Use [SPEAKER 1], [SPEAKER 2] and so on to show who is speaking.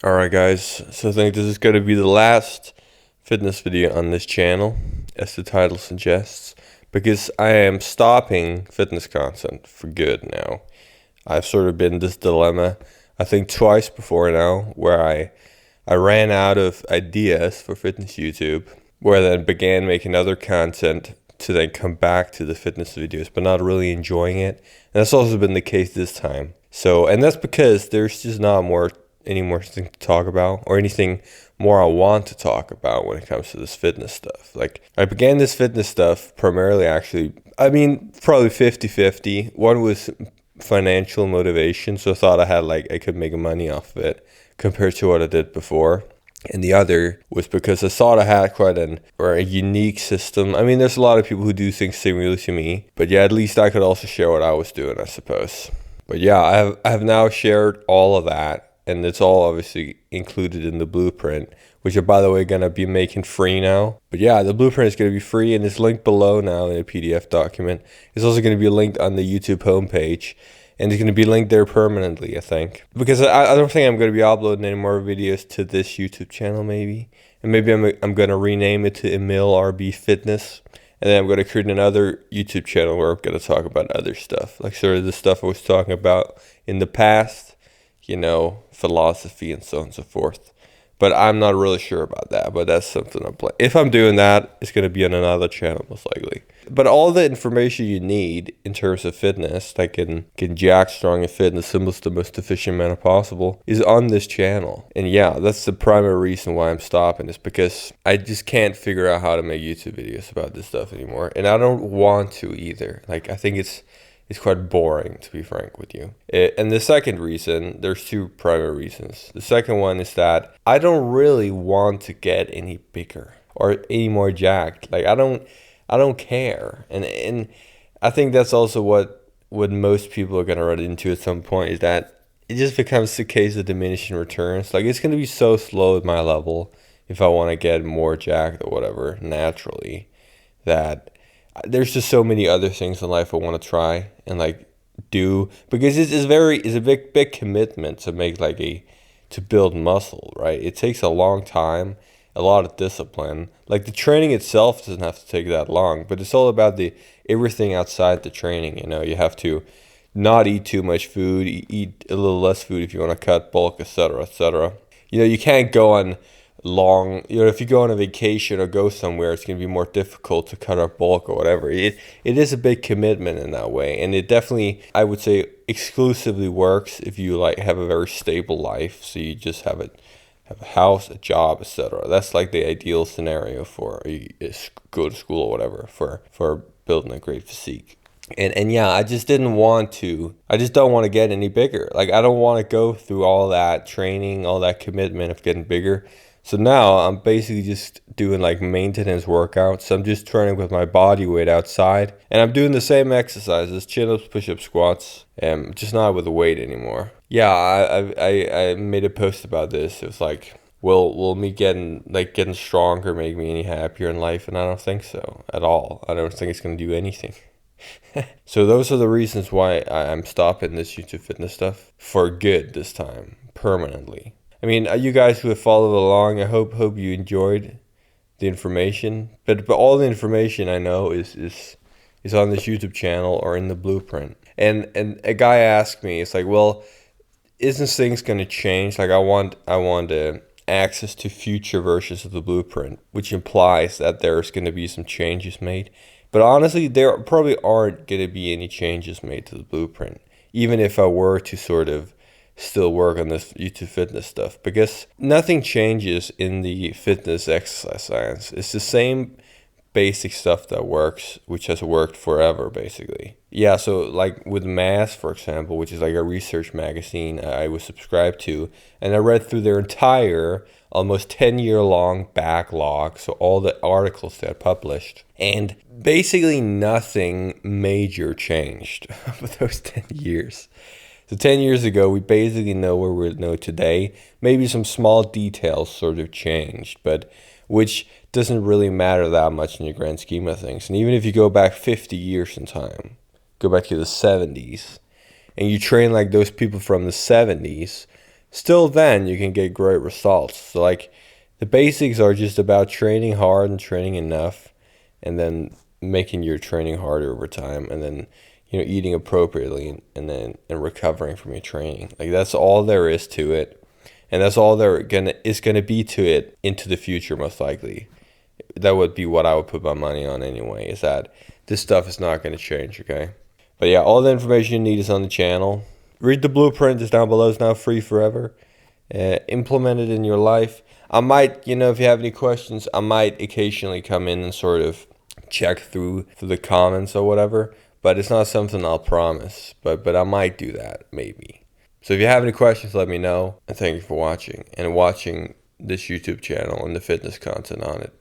[SPEAKER 1] Alright guys, so I think this is going to be the last fitness video on this channel, as the title suggests, because I am stopping fitness content for good now. I've sort of been in this dilemma, I think twice before now, where I ran out of ideas for fitness YouTube, where I then began making other content to then come back to the fitness videos, but not really enjoying it. And that's also been the case this time. And that's because there's just not any more things to talk about, or anything more I want to talk about when it comes to this fitness stuff. Like, I began this fitness stuff primarily, actually, probably 50-50. One was financial motivation, so I thought I could make money off of it compared to what I did before. And the other was because I thought I had quite a unique system. I mean, there's a lot of people who do things similarly to me, but yeah, at least I could also share what I was doing, I suppose. But yeah, I have now shared all of that, and it's all obviously included in the blueprint, which are, by the way, going to be making free now. But yeah, the blueprint is going to be free, and it's linked below now in a PDF document. It's also going to be linked on the YouTube homepage, and it's going to be linked there permanently, I think. Because I don't think I'm going to be uploading any more videos to this YouTube channel, maybe. And maybe I'm going to rename it to Emil RB Fitness. And then I'm going to create another YouTube channel where I'm going to talk about other stuff. Like sort of the stuff I was talking about in the past, philosophy and so on and so forth. But I'm not really sure about that. But that's something I'm planning. If I'm doing that, it's going to be on another channel, most likely. But all the information you need in terms of fitness, like getting jacked, strong, and fit in the simplest, the most efficient manner possible, is on this channel. And yeah, that's the primary reason why I'm stopping, is because I just can't figure out how to make YouTube videos about this stuff anymore. And I don't want to either. Like, I think it's quite boring, to be frank with you. And the second reason, there's two primary reasons. The second one is that I don't really want to get any bigger or any more jacked. Like, I don't care. And I think that's also what most people are going to run into at some point, is that it just becomes the case of diminishing returns. Like, it's going to be so slow at my level if I want to get more jacked or whatever naturally, that there's just so many other things in life I want to try and do, because it's a big commitment to make to build muscle, right? It takes a long time, a lot of discipline. Like, the training itself doesn't have to take that long, but it's all about everything outside the training. You have to not eat too much food, eat a little less food if you want to cut bulk, etc., etc. You can't go on long, if you go on a vacation or go somewhere, it's going to be more difficult to cut up bulk or whatever. It is a big commitment in that way, and it definitely, I would say, exclusively works if you have a very stable life. So you just have a house, a job, etc. That's like the ideal scenario for you go to school or whatever, for building a great physique. And yeah, I just don't want to get any bigger. Like, I don't want to go through all that training, all that commitment of getting bigger. So now I'm basically just doing maintenance workouts. So I'm just training with my body weight outside, and I'm doing the same exercises, chin-ups, push-ups, squats, just not with the weight anymore. Yeah, I made a post about this. It was like, will me getting stronger make me any happier in life? And I don't think so at all. I don't think it's going to do anything. So those are the reasons why I'm stopping this YouTube fitness stuff for good this time, permanently. I mean, you guys who have followed along, I hope you enjoyed the information. But all the information I know is on this YouTube channel or in the blueprint. And a guy asked me, it's like, well, isn't things going to change? Like, I want access to future versions of the blueprint, which implies that there's going to be some changes made. But honestly, there probably aren't going to be any changes made to the blueprint, even if I were to sort of still work on this YouTube fitness stuff, because nothing changes in the fitness exercise science. It's the same basic stuff that works, which has worked forever, basically. Yeah, so like with Mass, for example, which is like a research magazine I was subscribed to, and I read through their entire almost 10-year-long backlog, so all the articles they had published, and basically nothing major changed over those 10 years. So 10 years ago, we basically know where we know today. Maybe some small details sort of changed, but which doesn't really matter that much in the grand scheme of things. And even if you go back 50 years in time, go back to the 70s, and you train like those people from the 70s, still then you can get great results. So like the basics are just about training hard and training enough, and then making your training harder over time, and then eating appropriately, and then recovering from your training. Like that's all there is to it, and that's all there is gonna be to it into the future, most likely. That would be what I would put my money on anyway, is that this stuff is not going to change, okay? But yeah, all the information you need is on the channel. Read the blueprint, it's down below. It's now free forever. Implement it in your life. I might, if you have any questions, I might occasionally come in and sort of check through the comments or whatever. But it's not something I'll promise. But I might do that, maybe. So if you have any questions, let me know. And thank you for watching. And watching this YouTube channel and the fitness content on it.